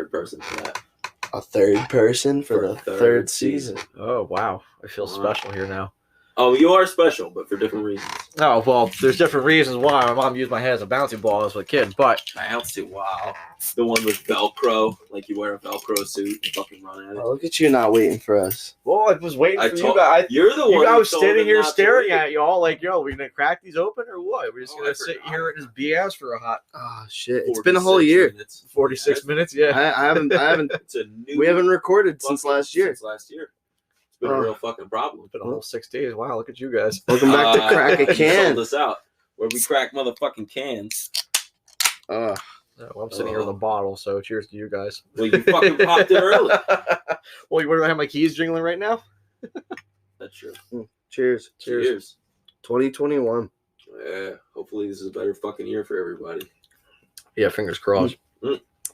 third person for that. A third person for the third season. Oh, wow. I feel special here now. Oh, you are special, but for different reasons. Oh, well, there's different reasons why my mom used my head as a bouncy ball as a kid, but... Bouncy, wow. The one with Velcro, like you wear a Velcro suit and fucking run at it. Oh, look at you not waiting for us. Well, I was waiting for you guys. You're the one. I was standing here staring at you all like, yo, we gonna crack these open or what? We're just gonna sit here and just BS for a hot... Oh, shit. It's been a whole year. Minutes. 46 minutes, yeah. I haven't... It's a new we haven't recorded since last year. It's been a real fucking problem. It's been a whole 6 days. Wow, look at you guys. Welcome back to Crack a Can. Sold us out. Where we crack motherfucking cans. Well, I'm sitting here with a bottle, so cheers to you guys. Well, you fucking popped it early. Well, you want to have my keys jingling right now? That's true. Cheers. 2021. Yeah, hopefully this is a better fucking year for everybody. Yeah, fingers crossed.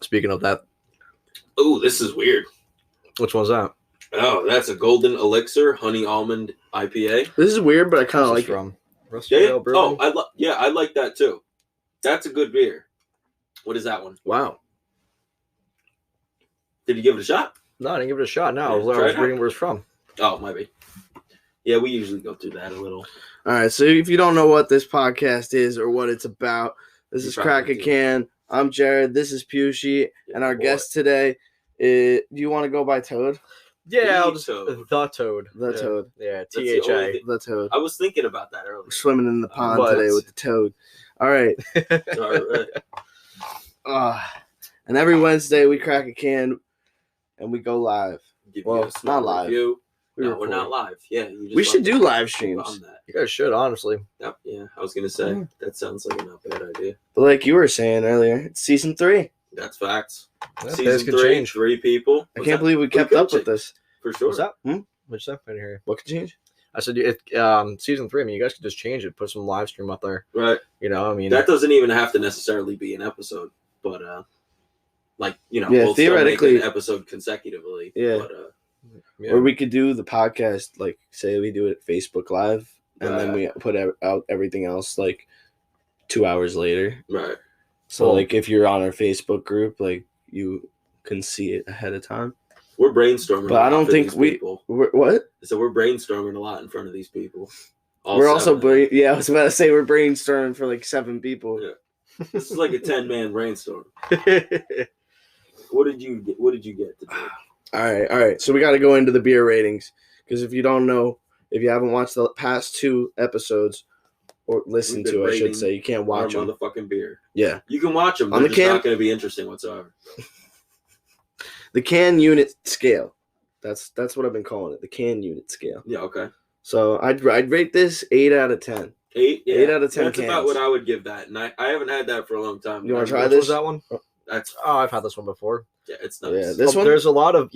Speaking of that. Oh, this is weird. Which one's that? Oh, that's a Golden Elixir Honey Almond IPA. This is weird, but I kind of like from it. Oh, I like that too. That's a good beer. What is that one? Wow. Did you give it a shot? No, I didn't give it a shot. No, Yeah, I was reading where it's from. Oh, maybe. Yeah, we usually go through that a little. All right, so if you don't know what this podcast is or what it's about, this is Crack a Can. I'm Jared. This is Pushy, and our guest today is. Do you want to go by Toad? Yeah, I'll just Toad. The Toad. The Toad. Yeah, the only THA. thing- The Toad. I was thinking about that earlier. We're swimming in the pond What? today with the Toad. All right. All right. And every Wednesday we crack a can and we go live. Give Well, you a it's small not live. review. We No, record. we're not live. Yeah, you just We should do live on streams. that. You guys should, honestly. Yep, yeah, I was gonna say that sounds like a not bad idea. But like you were saying earlier, it's season 3. That's facts. Yeah, things Season can 3, change. 3 people. I can't believe we kept up with this. For sure. What's that? Hmm? What'd you say? I didn't hear you. What could change? I said, season 3, I mean, you guys could just change it, put some live stream up there. Right. You know, I mean. That doesn't even have to necessarily be an episode, but Yeah, we'll theoretically- still make an episode consecutively. Yeah. But, yeah. Or we could do the podcast, like, say we do it Facebook Live, and then Right. we put out everything else, like, 2 hours later. right. So, Well- like, if you're on our Facebook group, like, you can see it ahead of time. We're brainstorming. But a lot I don't for think these we- people. What? So we're brainstorming a lot in front of these people. We're also, seven. I was about to say we're brainstorming for, like, 7 people. Yeah. This is like a 10-man brainstorm. What did you get to do? All right. So we got to go into the beer ratings because if you don't know, if you haven't watched the past 2 episodes or listened We've been to, I should rating say, you can't watch Our them. motherfucking beer. Yeah, You can watch them. On They're the just can? not going to be interesting whatsoever. the can unit scale. That's what I've been calling it. The can unit scale. Yeah. Okay. So I'd rate this 8 out of 10. 8. Yeah. 8 out of 10 That's cans. about what I would give that, and I haven't had that for a long time. You wanna try Which this? was that one? That's Oh, I've had this one before. yeah. It's nice. Yeah, this one. There's a lot of,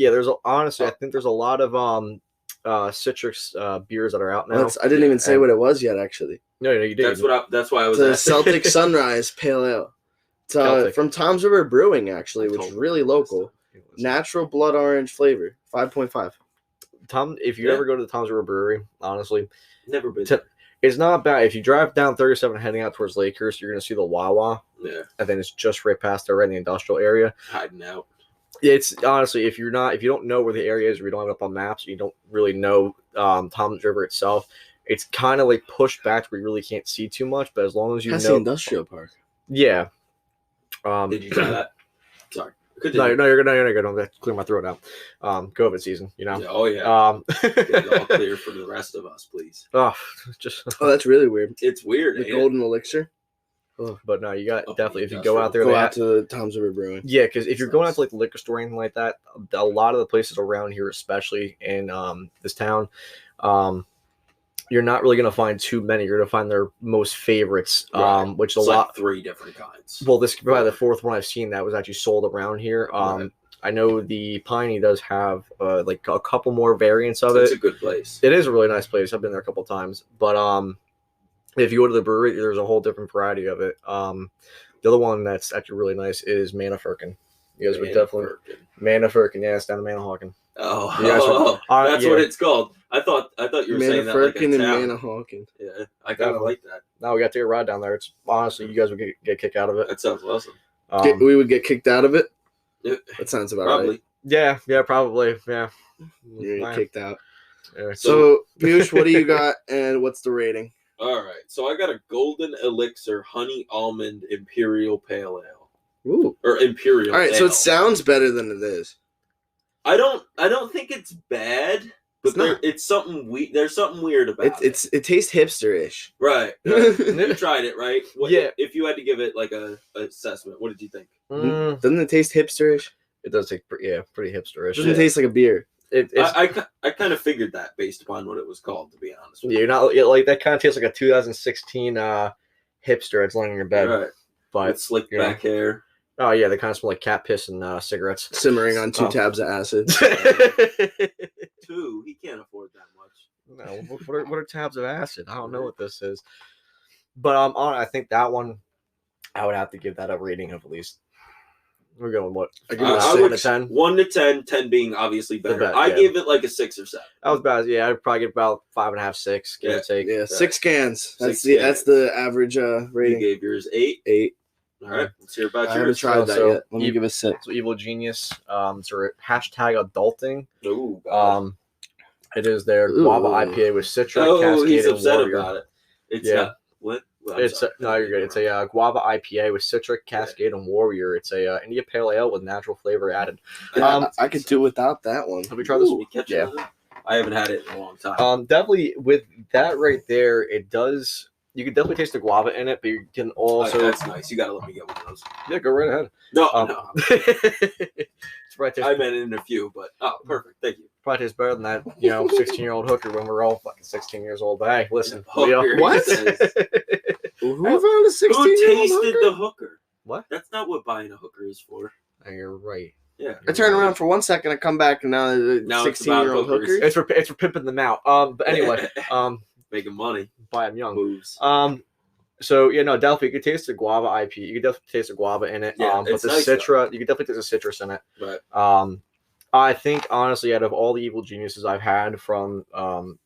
honestly, I think there's a lot of citrus beers that are out now. I didn't even say And- what it was yet. Actually, No, you did. That's why I was. it's a asking. Celtic Sunrise Pale Ale. It's Celtic. from Tom's River Brewing, actually, I which told is you really this local. stuff. Natural blood orange flavor, 5.5. Tom, if you Yeah. ever go to the Tom's River Brewery, honestly, Never been. T- it's not bad. If you drive down 37 heading out towards Lakehurst, you're going to see the Wawa, Yeah, and then it's just right past there, right in the industrial area. hiding out. It's honestly, if you don't know where the area is, or you don't have it up on maps, you don't really know Tom's River itself. It's kind of like pushed back where you really can't see too much. But as long as you That's the know, industrial park. yeah. Did you try that? Sorry. No, Continue. you're good. I'm gonna clear my throat out. COVID season, you know. Yeah, oh yeah. Get it all Oh, clear for the rest of us, please. just. Oh, that's really weird. It's weird. The ain't it? golden elixir. But no, you got Oh, definitely if you industrial. go out there, Go they out have- to the Tom's River Brewing. yeah, because if you're going out Nice. to like the liquor store or anything like that, a lot of the places around here, especially in this town, you're not really gonna find too many. You're gonna find their most favorites, Right. which is It's a like lot. 3 different kinds. Well, this is probably the 4th one I've seen that was actually sold around here. Right. I know the Piney does have like a couple more variants of It's it. a good place. It is a really nice place. I've been there a couple times, but if you go to the brewery, there's a whole different variety of it. The other one that's actually really nice is Manafurkin. You guys would definitely Manafurkin. Yeah, it's down in Manahawkin. Oh, You guys are- that's yeah. what it's called. I thought you were saying that like a Manafurkin and town. Manahawkin. Yeah, I kind of like that. Now we got to take a ride down there. It's honestly, you guys would get kicked out of it. That sounds awesome. We would get kicked out of it. That sounds about Probably. right. Yeah, probably. Yeah. You're gonna get kicked out. Yeah. So, Piyush, what do you got, and what's the rating? All right. So I got a Golden Elixir Honey Almond Imperial Pale Ale. Ooh. Or Imperial All right, Ale. so it sounds better than it is. I don't think it's bad, but It's not. it's something there's something weird about it. It tastes hipster-ish. Right. You tried it, right? Yeah. If you had to give it like a assessment, what did you think? Doesn't it taste hipster-ish? It does take pretty hipsterish. It doesn't taste like a beer. I kind of figured that based upon what it was called, to be honest with you. You're not like that. Kind of tastes like a 2016 hipster. It's laying in your bed, Right. but With slick back hair. oh yeah, they kind of smell like cat piss and cigarettes. Simmering on 2 tabs of acid. 2, he can't afford that much. No, what are tabs of acid? I don't know what this is, but I think that one, I would have to give that a rating of at least. We're going what? I give it a I 1 would- to 10. 1 to 10, 10 being obviously better. best, I yeah. gave it like a 6 or 7. I was about I'd probably give about 5.5, 6. Give or take. Yeah, 6 cans. That's 6 that's the average You rating. gave yours 8. 8. All right, let's hear about I haven't yours. tried that So, yet. Let me give it a 6. So Evil Genius. It's a hashtag adulting. Ooh, God. It is their Ooh. guava IPA with Citra, Oh, Cascade, he's and upset Warrior. about it. It's Yeah. what? Well, No, you're good. It's a guava IPA with Citra, Cascade, and Warrior. It's a India Pale Ale with natural flavor added. I could do without that one. Have we tried this? Ooh, Yeah. I haven't had it in a long time. Definitely with that right there, it does. You can definitely taste the guava in it, but you can also That's nice. You got to let me get one of those. yeah, go right ahead. No, No. It's right there. I meant it in a few, but perfect. Thank you. Probably tastes better than that, 16-year-old hooker when we're all fucking 16 years old. But hey, listen, Hooker, What? he says. Who found a 16-year-old Who tasted hooker? the hooker? What? That's not what buying a hooker is for. You're right. Yeah. I turn around for 1 second, I come back, and now the Now it's about 16-year-old hookers. hooker. It's for pimping them out. But anyway, Making money buy them young. moves. So definitely you could taste the guava IP. You could definitely taste the guava in it. Yeah, But it's the nice, Citra, you could definitely taste the citrus in it. But I think honestly, out of all the Evil Geniuses I've had from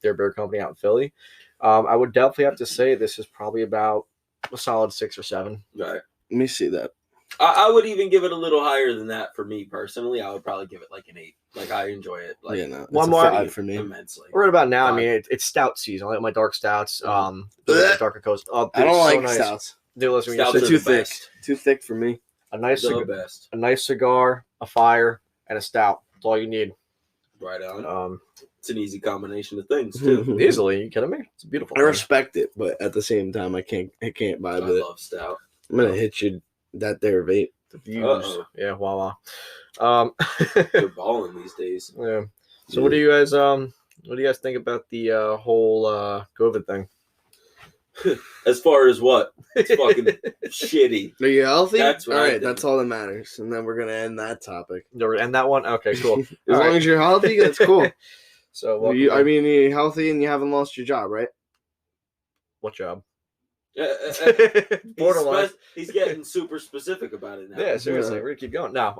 their beer company out in Philly, I would definitely have to say this is probably about a solid 6 or 7. right. Let me see that. I would even give it a little higher than that for me personally. I would probably give it like an 8. Like I enjoy it. Like Yeah, no, it's one a more- 5 for me. immensely. Right about now, I Fine. mean, it's stout season. I like my dark stouts. Blech. Darker coast. Oh, I don't so like nice. stouts. Dude, listen, when you Stouts sit- They're are too the thick. best. Too thick for me. a nice The cigar, best. a nice cigar, a fire, and a stout. That's all you need. Right on. Um, It's an easy combination of things too. easily. You kidding me? It's a beautiful. I thing. respect it, but at the same time, I can't I vibe with it. love stout. I'm gonna hit you that there vape. The views. Uh-oh. Yeah, voila. They're balling these days. Yeah. So what do you guys think about the whole COVID thing? As far as what? It's fucking shitty. Are you healthy? That's what all I right. think. That's all that matters. And then we're gonna end that topic. And that one? Okay, cool. As All long right. as you're healthy, that's cool. So welcome I to- mean, you're healthy and you haven't lost your job, right? what job? He's Borderline. He's getting super specific about it now. Yeah, seriously, Yeah. we're gonna keep going. No,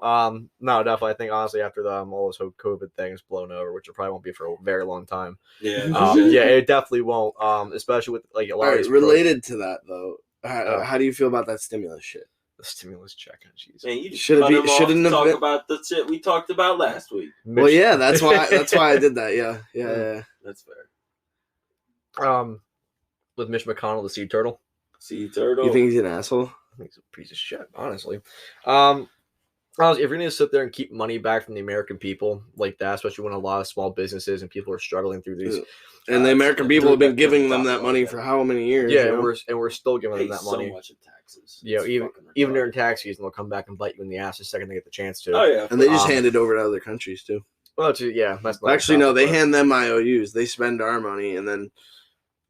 no, definitely. I think honestly, after the all this whole COVID thing is blown over, which it probably won't be for a very long time. Yeah. Yeah, it definitely won't. Especially with like a lot All of right. these Related to that though, Oh. how do you feel about that stimulus shit? the stimulus check. Jeez. Man, you just Should've cut be- him off shouldn't to have talk been- about the shit we talked about last week. Well, yeah, that's why I did that. Yeah. That's fair. With Mitch McConnell, the sea turtle. Sea turtle. You think he's an asshole? I think he's a piece of shit, honestly. Honestly, if you're going to sit there and keep money back from the American people like that, especially when a lot of small businesses and people are struggling through these, And the American it's- people have been dude, giving them talk that about money that. for how many years? yeah, you and know? we're still giving them Pay that so money. much in taxes. You know, It's even fucking during retarded. tax season, they'll come back and bite you in the ass the second they get the chance to. Oh yeah. And they just Um, hand it over to other countries too. Well, yeah, that's not Actually, no, they but- hand them IOUs. They spend our money and then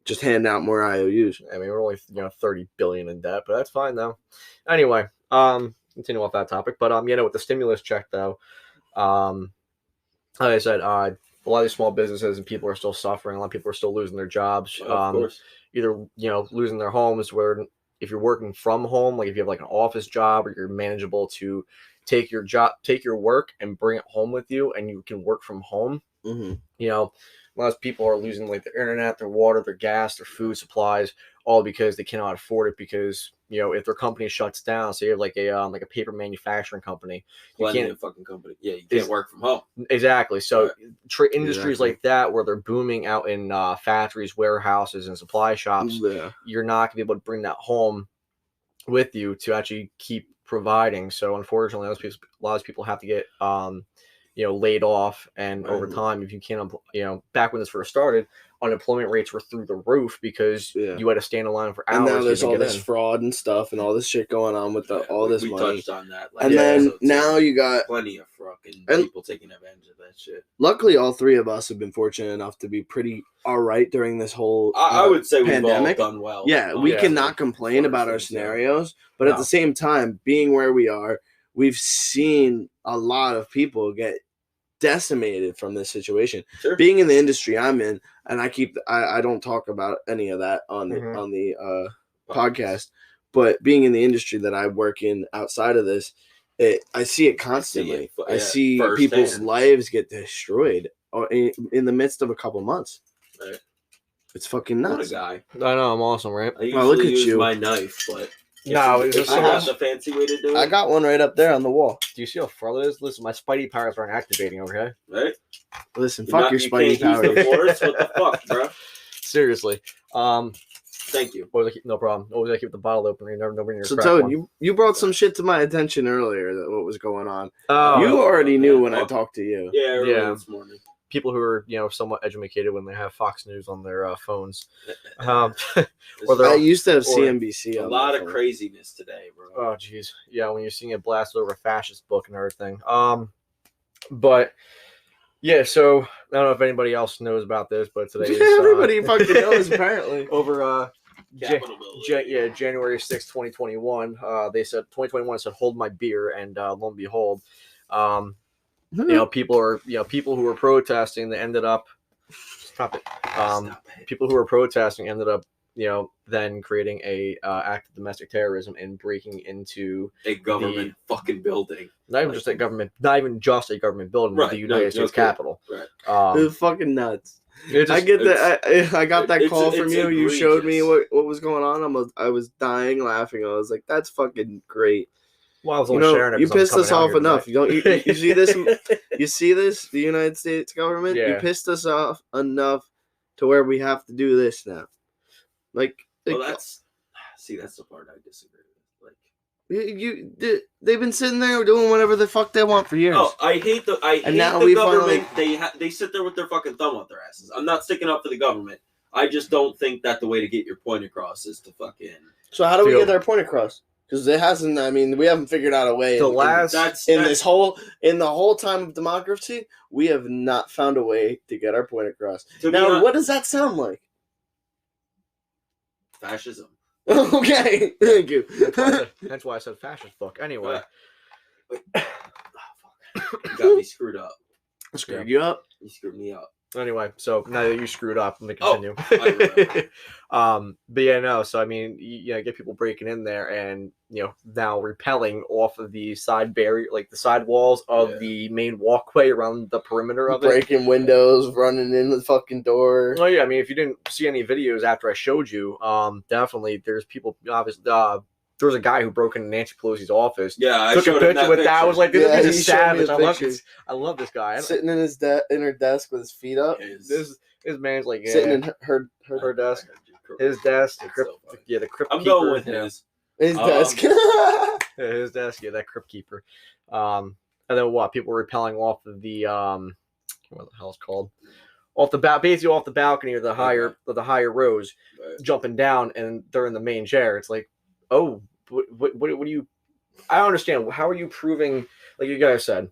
just hand out more IOUs. I mean, we're only 30 billion in debt, but that's fine though. Anyway, continue off that topic. But with the stimulus check though, like I said, a lot of these small businesses and people are still suffering. A lot of people are still losing their jobs. Of course. Either losing their homes, where if you're working from home, like if you have like an office job or you're manageable to take your work and bring it home with you, and you can work from home. Mm-hmm. You know, a lot of people are losing like their internet, their water, their gas, their food supplies, all because they cannot afford it. Because if their company shuts down, so you have like a paper manufacturing company, you can't fucking company. Yeah, you can't work from home. Exactly. So industries like that, where they're booming out in factories, warehouses, and supply shops, you're not gonna be able to bring that home with you to actually keep providing. So unfortunately, a lot of people have to get laid off, and over time, if you can't, back when this first started, unemployment rates were through the roof because you had to stand in line for hours. And now there's all this fraud and stuff, and all this shit going on with all this money. We touched on that. And then now you got plenty of fucking people taking advantage of that shit. Luckily, all three of us have been fortunate enough to be pretty all right during this whole I would say pandemic. We've all done well. Yeah, we cannot complain about our scenarios, but at the same time, being where we are, we've seen a lot of people get decimated from this situation. Sure. Being in the industry I'm in, and I don't talk about any of that on the podcast, but being in the industry that I work in outside of this, I see it constantly. I see people's lives get destroyed in the midst of a couple months. Right. It's fucking nuts. What a guy. I know, I'm awesome, right? I usually look at use you. my knife, but No, if I have the fancy way to do it. I got one right up there on the wall. Do you see how far that is? Listen, my Spidey powers aren't activating, okay? Right? Listen, fuck your Spidey powers. powers. What the fuck, bro? Seriously. Thank you. No problem. Always I keep the bottle open. You never know when you're. So, Toad, you brought some shit to my attention earlier that what was going on. Oh, you already knew when I talked to you. Yeah, earlier this morning. People who are somewhat educated when they have Fox News on their phones. I used to have CNBC. A lot of craziness today, bro. Oh, jeez. Yeah, when you're seeing it blasted over a fascist book and everything. But yeah, so I don't know if anybody else knows about this, but today is everybody fucking knows apparently. Over January 6th, 2021. They said 2021 said hold my beer, and lo and behold, people who were protesting, they ended up people who were protesting ended up then creating a act of domestic terrorism and breaking into a government fucking building. Not even just a government building, but the United States Capitol. Right. It was fucking nuts. I get that. I got that call from you. You showed me what was going on. I was dying laughing. I was like, "That's fucking great." Well, I was only sharing it. You pissed us off enough. You see this? You see this? The United States government. Yeah. You pissed us off enough to where we have to do this now. Well, that's the part I disagree with. They've been sitting there doing whatever the fuck they want for years. Oh, I hate the government. They sit there with their fucking thumb up their asses. I'm not sticking up for the government. I just don't think that the way to get your point across is to fucking. So how do we get our point across? Because it hasn't. I mean, we haven't figured out a way. In the whole time of democracy, we have not found a way to get our point across. Now, what does that sound like? Fascism. Okay, thank you. That's why I said fascist book. Anyway. You got me screwed up. Screwed you up? You screwed me up. Anyway, so now that you screwed up, let me continue. I remember. But yeah, no. So I mean, you get people breaking in there and now rappelling off of the side barrier, like the side walls of the main walkway around the perimeter of breaking windows, running in the fucking door. Oh yeah, I mean, if you didn't see any videos after I showed you, definitely there's people. Obviously, there was a guy who broke into Nancy Pelosi's office. Yeah, I took a picture with that. I was like, this is savage. I love this guy. Sitting in in her desk with his feet up. His man's like sitting in her desk. His desk. The crypt keeper. I'm going with his desk. His desk. Yeah, that crypt keeper. And then what? People were rappelling off of the what the hell it's called? Basically off the balcony or the higher rows, jumping down, and they're in the main chair. It's like, oh, what do you? I don't understand. How are you proving? Like you guys said,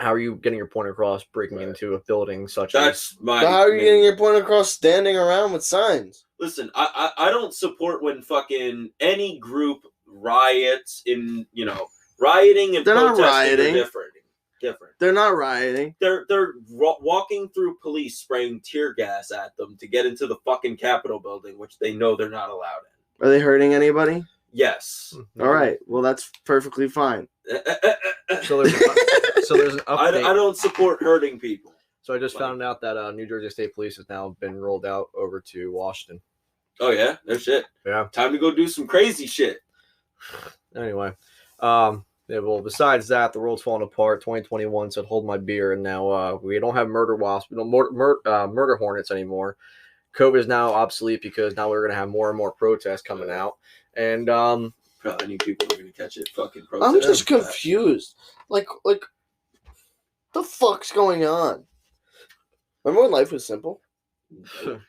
how are you getting your point across breaking into a building such as? How are you getting your point across standing around with signs? Listen, I don't support when fucking any group riots in rioting and they're protesting not rioting. Are different. They're not rioting. They're walking through police spraying tear gas at them to get into the fucking Capitol building, which they know they're not allowed in. Are they hurting anybody? Yes. All right. Well, that's perfectly fine. So there's an update. I don't support hurting people. So I just found out that New Jersey State Police has now been rolled out over to Washington. Oh yeah, no shit. Yeah. Time to go do some crazy shit. Anyway, yeah, well, besides that, the world's falling apart. 2021 said hold my beer, and now we don't have murder wasps, we don't murder hornets anymore. COVID is now obsolete because now we're going to have more and more protests coming out. And probably new people are going to catch it. Fucking protest. I'm just confused. Like, the fuck's going on? Remember when life was simple?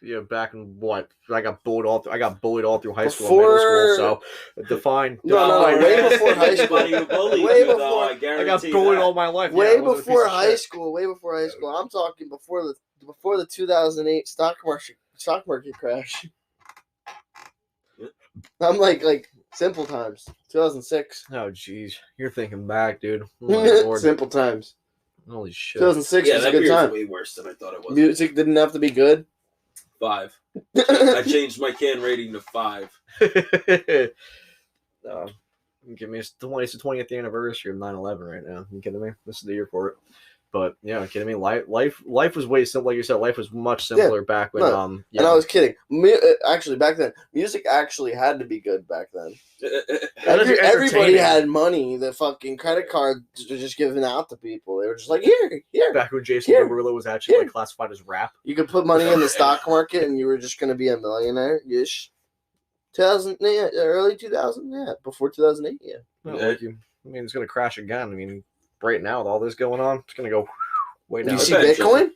yeah, back in what? I got bullied all through high school and middle school. So define. No, way before high school. Way before. I got bullied all my life. Way before high school. Way before high school. I'm talking before the 2008 stock market crash. I'm like simple times. 2006. Oh jeez, you're thinking back, dude. Oh, simple times. Holy shit. 2006 was a good time. Way worse than I thought it was. Music didn't have to be good. 5. I changed my can rating to 5. Give me it's the 20th anniversary of 9/11 right now. You kidding me? This is the year for it. But yeah, you kidding me? Life was way simpler. Like you said, life was much simpler back when. And I was kidding. Actually, back then, music actually had to be good back then. Everybody had money. The fucking credit card was just given out to people. They were just like, here. Back when Jason Derulo was actually like classified as rap. You could put money in the stock market, and you were just going to be a millionaire. Ish. 2000, early 2000, yeah, before 2008, yeah. It's going to crash again. I mean, right now with all this going on, it's going to go way down. You see Bitcoin?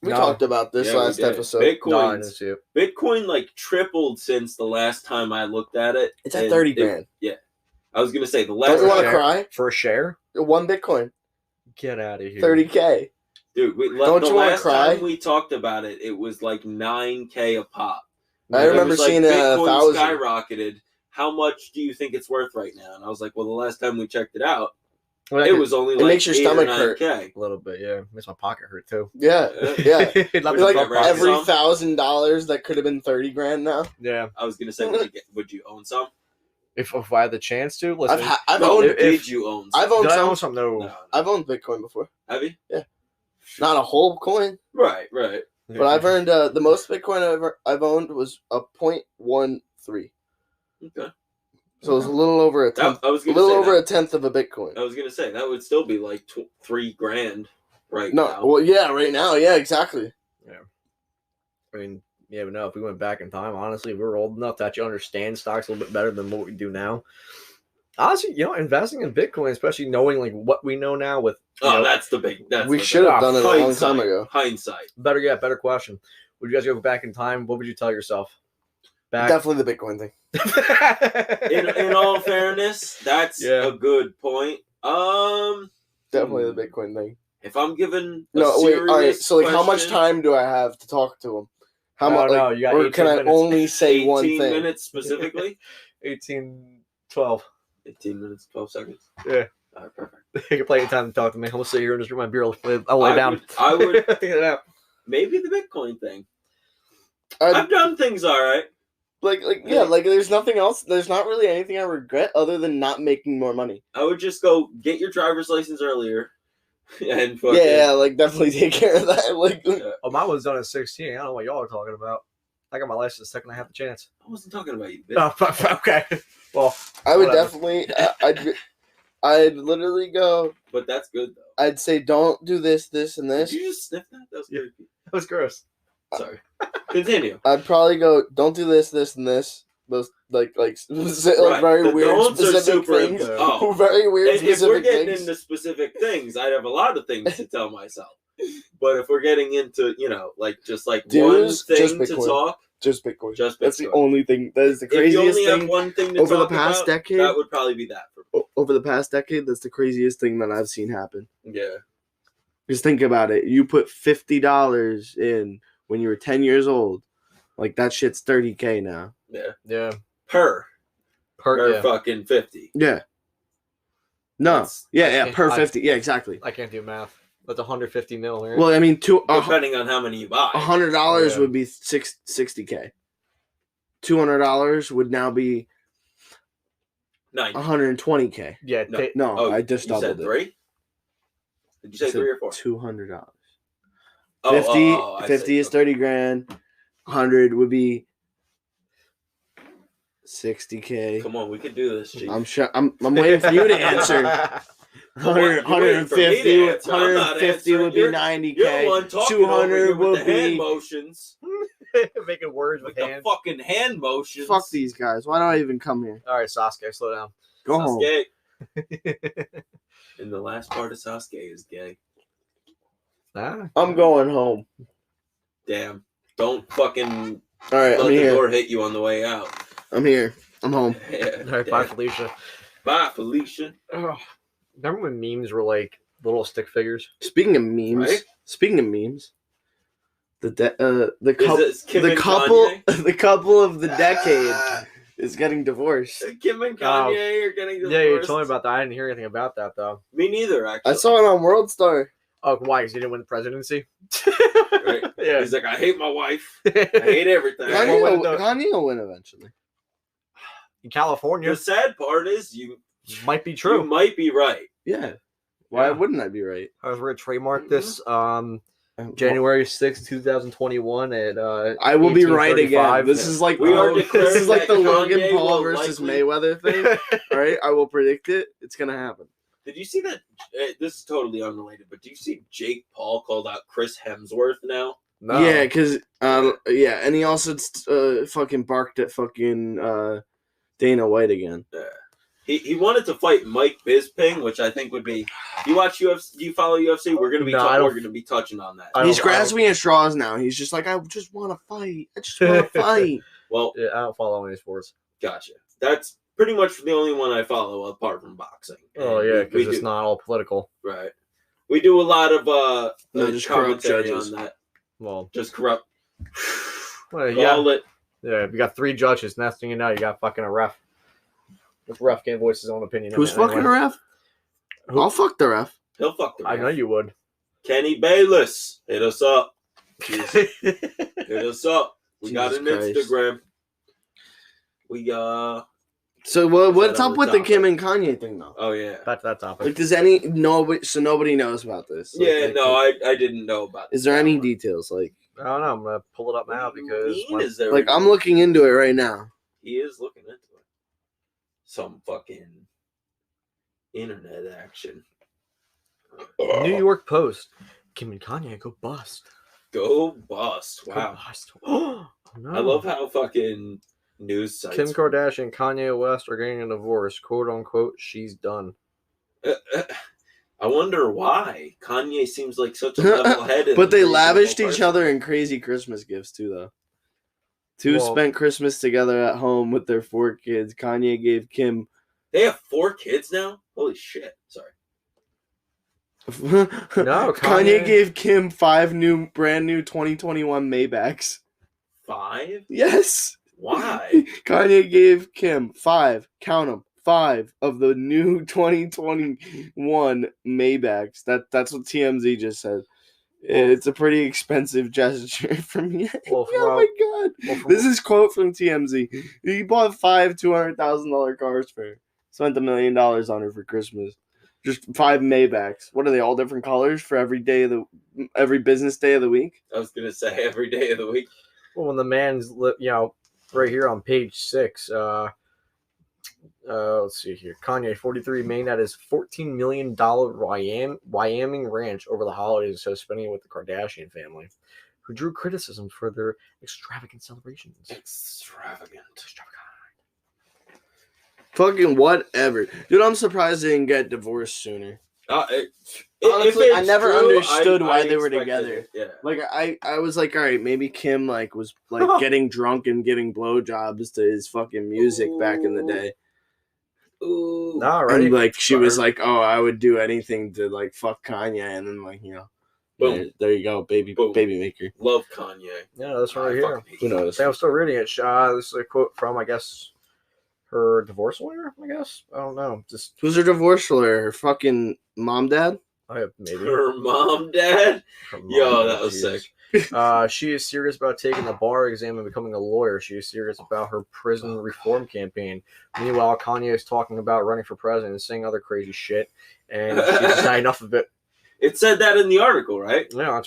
We talked about this last episode. Bitcoin like tripled since the last time I looked at it. It's at 30 grand. Yeah. I was going to say the last. Don't you want to cry? For a share? 1 Bitcoin. Get out of here. 30K. Dude, don't you want to cry? Time we talked about it, it was like 9K a pop. I remember seeing Bitcoin 1,000. skyrocketed. How much do you think it's worth right now? And I was like, well, the last time we checked it out, it was only like makes your stomach hurt a little bit. Yeah, it makes my pocket hurt too. Yeah. Like every some? $1,000 that could have been 30 grand now. Yeah, I was gonna say, would you own some? If I had the chance to, listen. I've owned. Did you own some? I've owned Did some. I own some? No. I've owned Bitcoin before. Have you? Yeah. Not a whole coin. Right. But I've earned the most Bitcoin I've owned was a 0.13. Okay. So it was a little over a tenth. A tenth of a Bitcoin. I was gonna say that would still be like $3,000 right now. No, well, yeah, right now, yeah, exactly. Yeah. I mean, yeah, but no, if we went back in time, honestly, if we were old enough to actually understand stocks a little bit better than what we do now. Honestly, investing in Bitcoin, especially knowing like what we know now with that's the big. We should have done it a long time ago. Hindsight. Better question. Would you guys go back in time? What would you tell yourself? Definitely the Bitcoin thing. in all fairness, that's a good point. Definitely the Bitcoin thing. If I'm given all right. So like, how much time do I have to talk to him? How much? No, you got or can I only say 18 one thing? 18 minutes specifically. 12. 18 minutes, 12 seconds. Yeah. All right, perfect. You can play any time to talk to me. I'm gonna sit here and just drink my beer. I'll lay down. I would think it out. Maybe the Bitcoin thing. I've done things all right. Like there's nothing else. There's not really anything I regret other than not making more money. I would just go get your driver's license earlier, and like definitely take care of that. Oh, mine was done at 16. I don't know what y'all are talking about. I got my license the second I have the chance. I wasn't talking about you, bitch. Oh, okay. Well, I would definitely. I'd literally go. But that's good though. I'd say don't do this, and this. Did you just sniff that? That was creepy. That was gross. Sorry. Continue. I'd probably go, don't do this, and this. Those very weird specific things. Very weird specific things. If we're getting into specific things, I'd have a lot of things to tell myself. But if we're getting into, just one thing to talk. Just Bitcoin. That's the only thing. That is the craziest thing. If you only have one thing to over talk the past about, decade, that would probably be that. For me. Over the past decade, that's the craziest thing that I've seen happen. Yeah. Just think about it. You put $50 in when you were 10 years old. Like, that shit's $30K now. Yeah. Per fucking 50. Yeah. No. Per 50. Yeah, exactly. I can't do math. That's 150 mil, right? Well, I mean, depending on how many you buy. $100 would be $60K. $200 would now be 90. 120K. Yeah. No, I just you said doubled it. 3? Did you say 3 or 4? $200. Oh, 50 is 30 grand. 100 would be 60K. Come on, we can do this, Chief. I'm sure. I'm waiting for you to answer. 150 would be 90K. You're the one talking 200 with would the be hand motions. Making words with the hands. fucking hand motions. Fuck these guys. Why do I even come here? All right, Sasuke, slow down. Go home. And the last part of Sasuke is gay. I'm going home. Damn. Don't fucking All right, let I'm the here. door hit you on the way out. I'm here. I'm home. Yeah, All right, bye, Felicia. Bye, Felicia. Oh, remember when memes were like little stick figures? Speaking of memes, Right? the couple of the decade is getting divorced. Kim and Kanye are getting divorced. Yeah, you told me about that. I didn't hear anything about that though. Me neither, actually. I saw it on World Star. Oh, why? Because he didn't win the presidency? Right? Yeah. He's like, I hate my wife. I hate everything. Kanye will win eventually. In California, The sad part is you might be true. You might be right. Yeah. Why Yeah. wouldn't I be right? I was going to trademark this January 6th, 2021 at I will be right again. 18:35. This is like We are this declaring is like the that Logan Kanye Paul will versus likely- Mayweather thing. All right, I will predict it. It's gonna happen. Did you see that? This is totally unrelated, but do you see Jake Paul called out Chris Hemsworth now? No. Yeah, because and he also fucking barked at fucking Dana White again. He wanted to fight Mike Bisping, which I think would be. You watch UFC? Do you follow UFC? We're gonna be touching on that. He's grasping at straws now. He's just like, I just want to fight. I just want to fight. Well, Yeah, I don't follow any sports. gotcha. That's pretty much the only one I follow apart from boxing. Oh, And yeah, we because it's do- not all political. right. We do a lot of No, just corrupt commentary judges. on that. Well, Just corrupt. well yeah. Call it. Yeah, you got 3 judges. Next thing you know, you got fucking a ref. The ref can't voice his own opinion. on Who's it fucking anyway. a ref? Who? I'll fuck the ref. He'll fuck the I ref. know you would. Kenny Bayless, hit us up. Hit us up. We got Jesus an Christ. Instagram. We So what's that up other with the topic? Kim and Kanye thing though? Oh yeah. Back to that topic. Like, nobody knows about this. Like, Yeah, no, I didn't know about. Is there that any one. details? Like I don't know. I'm gonna pull it up now What do you because mean, is there I'm any- looking into it right now. He is looking into it. Some fucking internet action. New York Post. Kim and Kanye go bust. Go bust! Go Wow, bust. Oh, no. I love how fucking news sites. Kim Kardashian and Kanye West are getting a divorce. "Quote unquote, she's done." I wonder why Kanye seems like such a level-headed. But they reasonable lavished each person. other in crazy Christmas gifts too, though. Two Well- spent Christmas together at home with their 4 kids. Kanye gave Kim. They have 4 kids now. Holy shit! Sorry. No, Kanye Kanye gave Kim 5 brand new 2021 Maybachs. 5? Yes. Why? Kanye gave Kim 5. Count them. 5 of the new 2021 Maybachs. That's what TMZ just said. It's a pretty expensive gesture from me. Well, Oh my god! This is quote from TMZ. He bought 5 $200,000 cars for her. Spent $1 million on her for Christmas. Just 5 Maybachs. What are they? All different colors for every business day of the week. I was gonna say every day of the week. Well, when the man's right here on page 6. Let's see here. Kanye, 43, made at his $14 million Wyoming ranch over the holidays, so spending it with the Kardashian family, who drew criticism for their extravagant celebrations. Extravagant. Fucking whatever, dude. I'm surprised they didn't get divorced sooner. Honestly, Honestly, I never understood why they were expected together. it, Yeah. Like I was like, all right, maybe Kim was getting drunk and giving blowjobs to his fucking music back in the day. Ooh. Nah, right? And she was like, oh, I would do anything to fuck Kanye, and then Boom. there you go, baby maker. Love Kanye. Yeah, that's right I here. fucking hate Who knows? I'm still reading it. This is a quote from, I guess, her divorce lawyer, I guess. I don't know. Just, Who's her divorce lawyer? Her fucking mom, dad? I have maybe. Her mom, dad. Her mom, Yo, that was jeez. sick. She is serious about taking the bar exam and becoming a lawyer. She is serious about her prison reform campaign. Meanwhile, Kanye is talking about running for president and saying other crazy shit, and she's just not enough of it. It said that in the article, right? Yeah,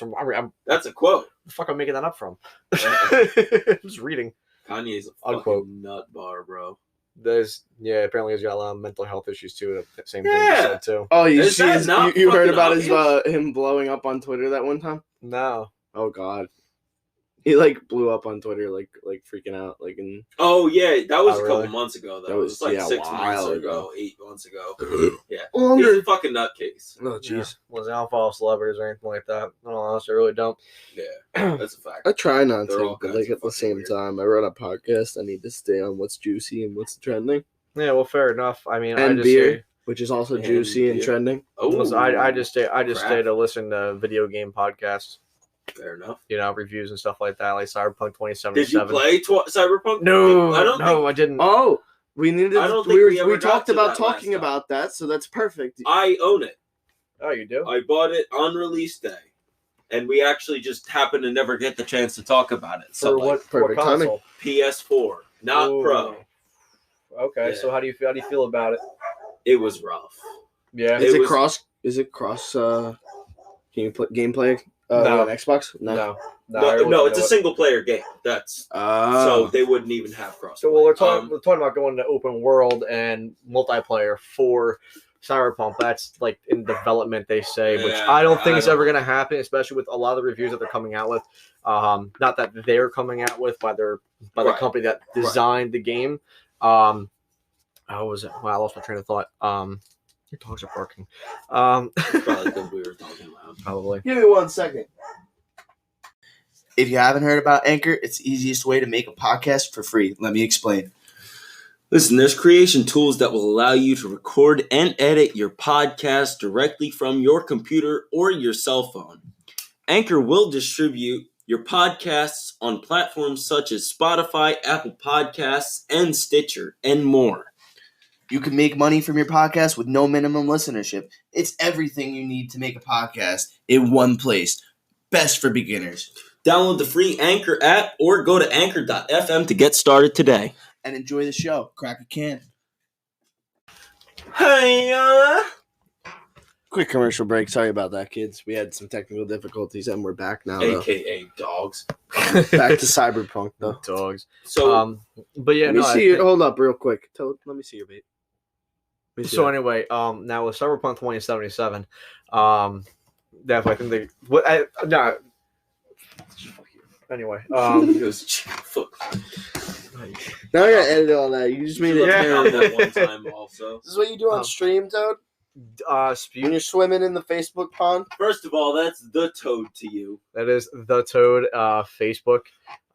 that's a quote. The fuck I'm making that up from? I'm just reading. Kanye's a fucking nut bar, bro. Apparently he's got a lot of mental health issues too. The same thing you said too. Oh, you heard about him blowing up on Twitter that one time? No. Oh God. He like blew up on Twitter, like freaking out, like in. Oh yeah, that was a couple months ago. Though. That was like 6 months ago, 8 months ago. Yeah, longer. He's a fucking nutcase. Oh jeez. Well, I don't follow celebrities or anything like that. No, honestly, I really don't. Yeah, that's a fact. I try not They're to, but like at the same time, I run a podcast. I need to stay on what's juicy and what's trending. Yeah, well, fair enough. I mean, and I just beer, which is also juicy and trending. Oh, I just stay to listen to video game podcasts. Fair enough. You know, reviews and stuff like that, like Cyberpunk 2077. Did you play Cyberpunk? No, I didn't. Oh, we needed. I don't think we talked about talking about that, so that's perfect. I own it. Oh, you do? I bought it on release day, and we actually just happened to never get the chance to talk about it. So what console? PS4, not Pro. Okay, so how do you feel about it? It was rough. Yeah. Is it cross gameplay? No. On Xbox? No, it's a single player game. That's so they wouldn't even have cross. So we're talking about going to open world and multiplayer for Cyberpunk. That's like in development, they say, which I don't think is ever going to happen, especially with a lot of the reviews that they're coming out with. Not that they're coming out with by the company that designed the game. How was it? Well, I lost my train of thought. Your dogs are barking. Probably because we were talking loud. Probably. Give me 1 second. If you haven't heard about Anchor, it's the easiest way to make a podcast for free. Let me explain. Listen, there's creation tools that will allow you to record and edit your podcast directly from your computer or your cell phone. Anchor will distribute your podcasts on platforms such as Spotify, Apple Podcasts, and Stitcher, and more. You can make money from your podcast with no minimum listenership. It's everything you need to make a podcast in one place. Best for beginners. Download the free Anchor app or go to anchor.fm to get started today. And enjoy the show. Crack a can. Hey, Quick commercial break. Sorry about that, kids. We had some technical difficulties, and we're back now. AKA dogs. Back to Cyberpunk, though. Dogs. So, but yeah, let me see your. Hold up, real quick. Let me see your bait. So anyway, now with Cyberpunk 2077, definitely I think they Anyway, fuck. Now I gotta edit all that. You just made it terrible. That one time also. This is what you do on stream, Toad? When you're swimming in the Facebook pond? First of all, that's the Toad to you. That is the Toad Facebook.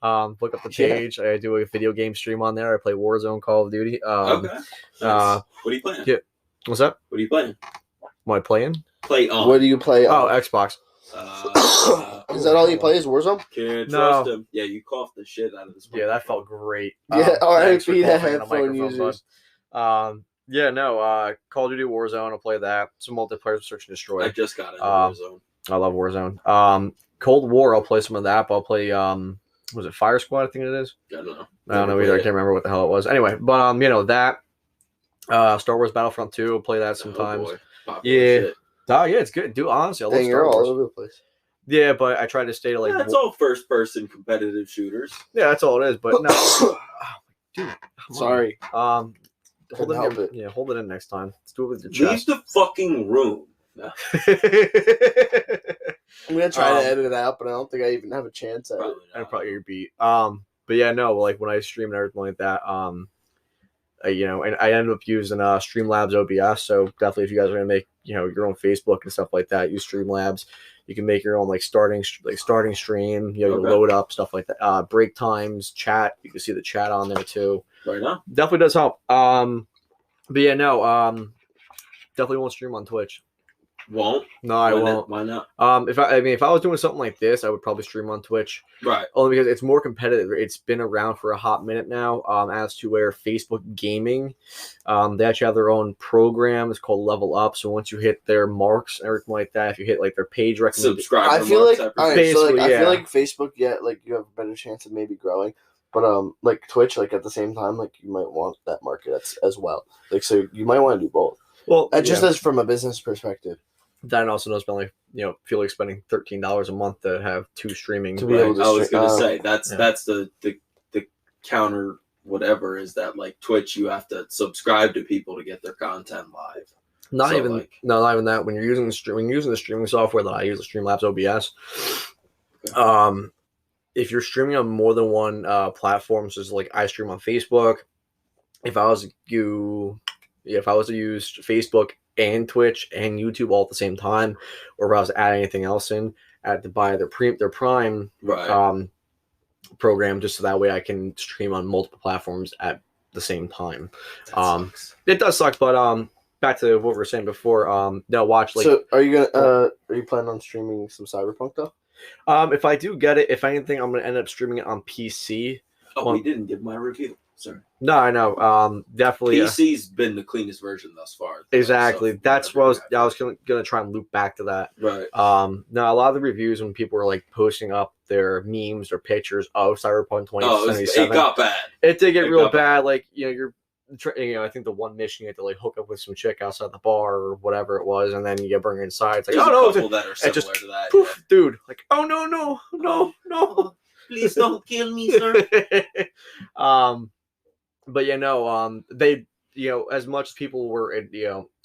Look up the page. I do a video game stream on there. I play Warzone, Call of Duty. Okay. Nice. What are you playing? Yeah. What's that? What are you playing? Am I playing? Play on. What do you play on? Oh, Xbox. Is that all you play is Warzone? Can't trust him. Yeah, you coughed the shit out of this. Yeah, that felt great. Yeah, RIP to headphone users. Call of Duty Warzone, I'll play that. Some multiplayer Search and Destroy. I just got into Warzone. I love Warzone. Cold War, I'll play some of that, but I'll play was it Fire Squad, I think it is? I don't know. I don't know either. I can't remember what the hell it was. Anyway, but that Star Wars Battlefront 2, I'll play that sometimes. Yeah. Oh, yeah, it's good. Dude, honestly, I love Star Wars. All over the place. Yeah, but I try to stay to that's all first-person competitive shooters. Yeah, that's all it is. But no, dude, sorry. Hold it in. Yeah, hold it in next time. Let's do it with your chest. Leave the fucking room. No. I'm gonna try to edit it out, but I don't think I even have a chance at it. I'd probably your beat. But yeah, no, like when I stream and everything like that, and I ended up using Streamlabs OBS. So definitely, if you guys are gonna make your own Facebook and stuff like that, use Streamlabs. You can make your own starting stream. You load up stuff like that. Break times, chat. You can see the chat on there too. Right now, definitely does help. But yeah, no. Definitely won't stream on Twitch. Won't? No, I won't. Why not? If I was doing something like this, I would probably stream on Twitch. Right. Only because it's more competitive. It's been around for a hot minute now. As to where Facebook Gaming, they actually have their own program. It's called Level Up. So once you hit their marks and everything like that, if you hit like their page recommendation, Subscribe. I feel like Basically, I yeah. feel like Facebook, like you have a better chance of maybe growing, but like Twitch, like at the same time, like you might want that market as well. Like so, you might want to do both. well, Just as from a business perspective. Dan also knows about feel like spending $13 a month to have 2 streaming. To be Right. able to I was stream- gonna say that's yeah. the counter whatever is that like Twitch you have to subscribe to people to get their content live. Not So, even like- not even that. When you're using the streaming software that I use, the Streamlabs OBS, if you're streaming on more than one platform, so it's like I stream on Facebook. If I was to use Facebook and Twitch and YouTube all at the same time, or if I was to add anything else in, I had to buy their Prime Right. program just so that way I can stream on multiple platforms at the same time. That sucks. It does suck, but back to what we were saying before. No, watch like. So are you planning on streaming some Cyberpunk though? If I do get it, if anything, I'm gonna end up streaming it on PC. Oh, we didn't give my review. Sorry. No, I know. Definitely. PC's been the cleanest version thus far. Exactly. So, That's what I was gonna try and loop back to that. Right. Now a lot of the reviews when people were like posting up their memes or pictures of Cyberpunk Oh, 2077, it got bad. it did get it real got bad. Like I think the one mission you had to like hook up with some chick outside the bar or whatever it was, and then you get bring her inside. It's like, There's oh a no, couple that are similar just to that. poof, dude. Like, oh no. Please don't kill me, sir. But they as much as people were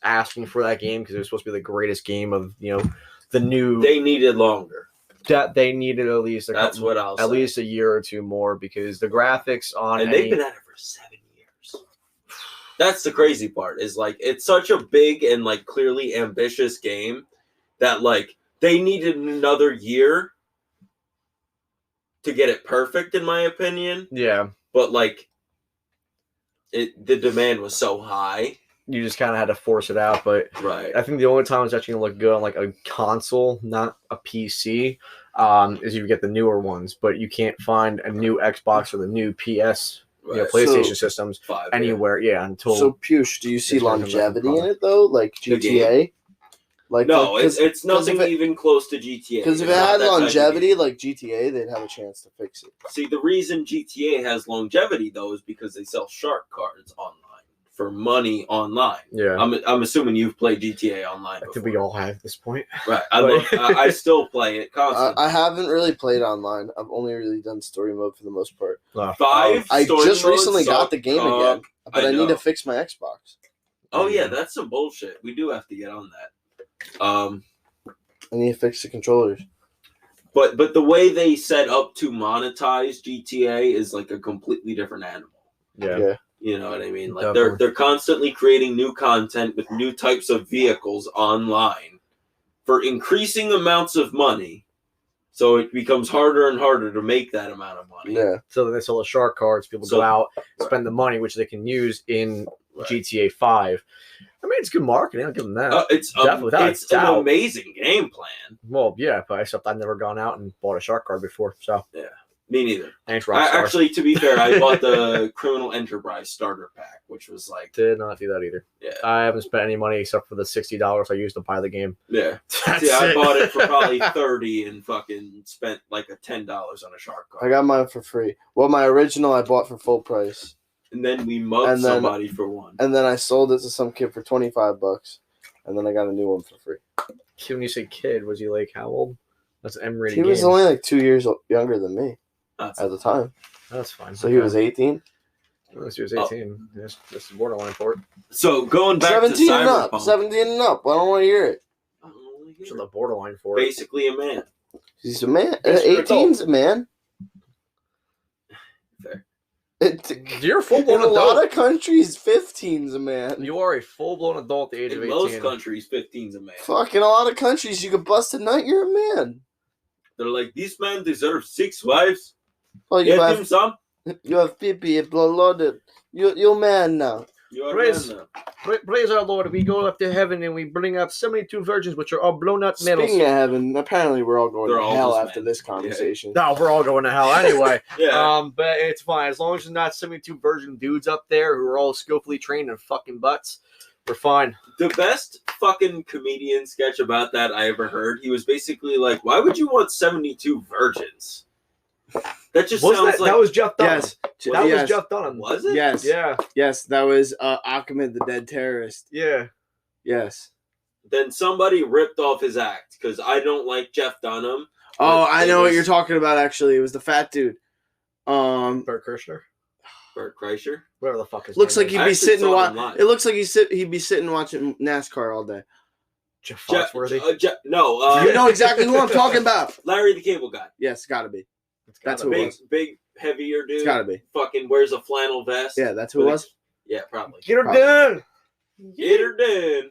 asking for that game because it was supposed to be the greatest game of the new They needed longer. that they needed at least That's what I'll say. at least a year or two more because the graphics on And they've been at it for 7 years. That's the crazy part. Is like it's such a big and like clearly ambitious game that like they needed another year to get it perfect, in my opinion. yeah. But like the demand was so high. You just kind of had to force it out, but Right. I think the only time it's actually gonna look good on like a console, not a PC, is if you get the newer ones. But you can't find a new Xbox or the new PS, Right. PlayStation systems 5, anywhere. Yeah, until So Push, do you see It's working longevity back in and it though, like The GTA? Like No, like, it's nothing if it- even close to GTA. Because if It's it not had that type of longevity game. like GTA, they'd have a chance to fix it. See, the reason GTA has longevity though is because they sell shark cards online for money online. yeah. I'm assuming you've played GTA online. I think Before. we all have at this point. Right. But- I still play it constantly. I haven't really played online. I've only really done story mode for the most part. 5 I story just modes recently got suck the game cock. again, but I need know. to fix my Xbox. Oh yeah, that's some bullshit. We do have to get on that. I need to fix the controllers. But the way they set up to monetize GTA is like a completely different animal. Yeah. Yeah. You know what I mean? Like Definitely. they're constantly creating new content with new types of vehicles online for increasing amounts of money. So it becomes harder and harder to make that amount of money. Yeah. So then they sell the shark cards. People So- go out, right. spend the money, which they can use in Right. GTA 5. I mean, it's good marketing. I'll give them that. It's Definitely, without a it's an doubt. amazing game plan. Well, yeah, but except I've never gone out and bought a shark card before. So Me neither. thanks, I, Rockstar. actually, to be fair, I bought the Criminal Enterprise starter pack, which was like, Did not do that either. Yeah. I haven't spent any money except for the $60 I used to buy the game. yeah. That's See, I bought it for probably 30 and fucking spent like a $10 on a shark I card. got mine for free. Well, my original I bought for full price, And then we mugged And then- somebody for one. and then I sold it to some kid for $25, and then I got a new one for free. When you say kid, was he like how old? That's an M-rated He was game. only like 2 years younger than me That's at the time, That's fine. so he was 18. Unless he was 18. This is borderline for it. So going back 17 to and up. Cyberpunk, 17 and up. I don't want to hear it. I don't wanna hear So it. the borderline for it. Basically a man. He's a man. He's an 18's a man. Fair. You're a full In blown a lot adult. of countries, 15's a man. You are a full blown adult at the age In of 18. most countries, 15's a man. Fuck, in a lot of countries, you could bust a nut, you're a man. They're like, this man deserves 6 wives. Oh, you Get him have some. pee-pee, blooded. You're man now. You are Praise- done now. Praise our Lord. We go up to heaven and we bring out 72 virgins, which are all blown out medals. Speaking of heaven, apparently we're all going They're to all hell just after men. this conversation. No, we're all going to hell anyway. Yeah. But it's fine as long as there's not 72 virgin dudes up there who are all skillfully trained in fucking butts. We're fine. The best fucking comedian sketch about that I ever heard, he was basically like, why would you want 72 virgins? That just sounds like... that was Jeff Dunham. Yes. That yes. was Jeff Dunham. Was it? Yes. Yeah. Yes, that was Ahmed, the dead terrorist. Yeah. Yes. Then somebody ripped off his act, because I don't like Jeff Dunham. Oh, But I it know what was you're talking about, actually. It was the fat dude. Bert Kirshner. Bert Kreischer. Whatever the fuck his Looks name like is. he'd I be actually sitting saw him live. It looks like he'd be sitting watching NASCAR all day. Jeff Jeff, Foxworthy. no, You know exactly who I'm talking about. Larry the Cable Guy. Yes, gotta be. It's that's gotta who it be. was. Big, heavier dude. It's gotta be. Fucking wears a flannel vest. Yeah, that's who it was. Yeah, probably. Get her Probably. done. Get her done.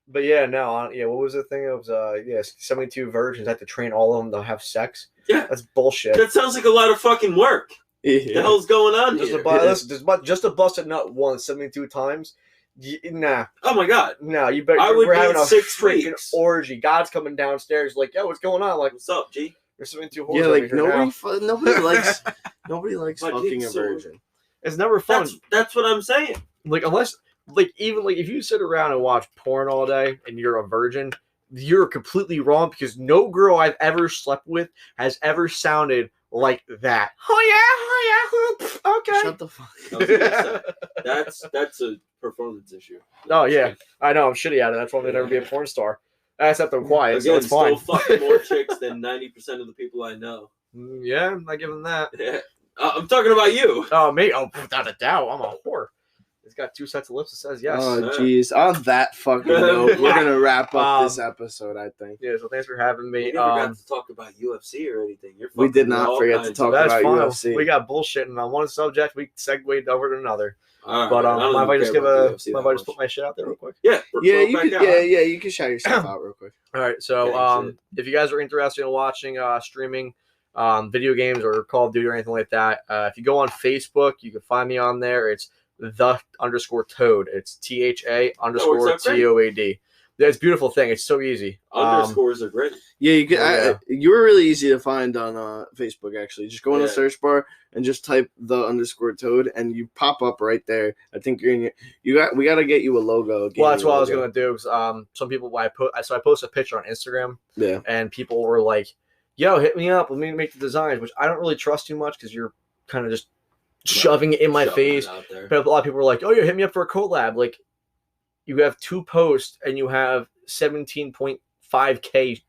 But yeah, no, yeah. What was the thing? It was 72 virgins had to train all of them to have sex. Yeah. That's bullshit. That sounds like a lot of fucking work. What the Yeah. hell's going on Just here? just to bust a nut once 72 times. Nah, Oh my god. no, you better. I would we're having need a 6 freaking weeks. orgy. God's coming downstairs, like, yo, what's going on? Like, What's up, G? there's 72 whores Yeah, over like here now. nobody likes My fucking dick's a so- virgin. It's never fun. That's what I'm saying. Like, unless, like, even like if you sit around and watch porn all day and you're a virgin, you're completely wrong because no girl I've ever slept with has ever sounded like that. Oh yeah, okay. Shut the fuck I was gonna say, that's a performance issue. Oh yeah, I know I'm shitty at it. That's why I'll never be a porn star. Except I'm quiet, so Again, it's fine. still fucking more chicks than 90% of the people I know. Yeah, I'm not giving that. Yeah. I'm talking about you. Oh me, oh without a doubt, I'm a whore. It's got 2 sets of lips that says yes. Oh jeez. On that fucking note, we're gonna wrap up this Um, episode, I think. Yeah, so thanks for having We me. never got to talk about UFC or anything. You're We did fucking not all forget to kinds talk of- That's about fine. UFC. We got bullshitting on one subject. We segued over to another. All right, But I don't mind if I even just care give about a? UFC Mind that if I just much. put my shit out there real quick? Yeah, Yeah, throw it you back could. out. Yeah, you can shout yourself out real quick. All right, so Okay, if you guys are interested in watching streaming video games or Call of Duty or anything like that, if you go on Facebook, you can find me on there. It's _Toad. It's THA_TOAD. It's a beautiful thing. It's so easy. Underscores are great. Yeah, you can. Yeah. You were really easy to find on Facebook. Actually, just go in the Yeah. search bar and just type _Toad, and you pop up right there. I think you're in. We got to get you a logo. Well, that's what I was gonna do. 'Cause, some people, I post a picture on Instagram, Yeah. and people were like, "Yo, hit me up. Let me make the designs," which I don't really trust too much because you're kind of just shoving it in my Shoving it face. out there. But a lot of people were like, "Oh, yeah, hit me up for a collab." Like, you have 2 posts and you have 17.5K.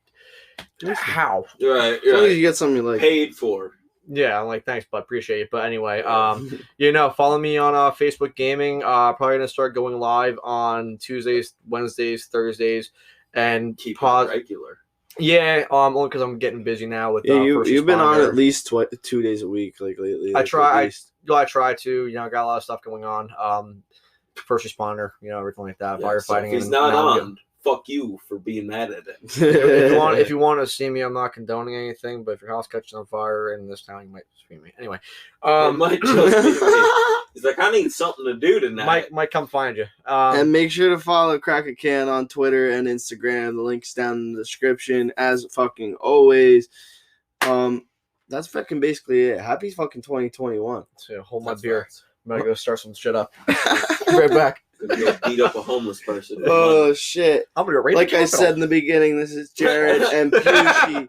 How? You're right. As You're long as right. you get something you like. Paid for. Yeah, I'm like, thanks, bud. Appreciate it. But anyway, follow me on Facebook Gaming. Probably gonna start going live on Tuesdays, Wednesdays, Thursdays, and Keep pause. it regular. Yeah, only because I'm getting busy now with. Yeah, First you've been on Responder. at least 2 days a week, like lately. I like, try. at least. I try to. Got a lot of stuff going on. First responder, everything like that. Yeah, so Firefighting. if he's and not now I'm on, fuck you for being mad at it. if you want to see me, I'm not condoning anything. But if your house catches on fire in this town, you might see me. Anyway, It might just be me. He's like, I need something to do tonight. might come find you. And make sure to follow Crack a Can on Twitter and Instagram. The link's down in the description, as fucking always. That's fucking basically it. Happy fucking 2021. So hold my That's beer. facts. I'm gonna go start some shit up. Right back. Gonna go beat up a homeless person. Oh shit! I'm gonna go right. Like I said in the beginning, this is Jared and Pushy.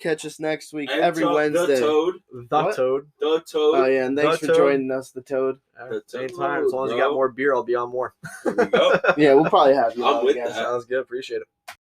Catch us next week, And every The Wednesday. Toad. the What? Toad. The Toad. Oh yeah, and thanks The for Toad. joining us, the Toad. Anytime, Toad, as long as you bro. got more beer, I'll be on more. There we go. Yeah, we'll probably have you I'm on with again. that. Sounds good. Appreciate it.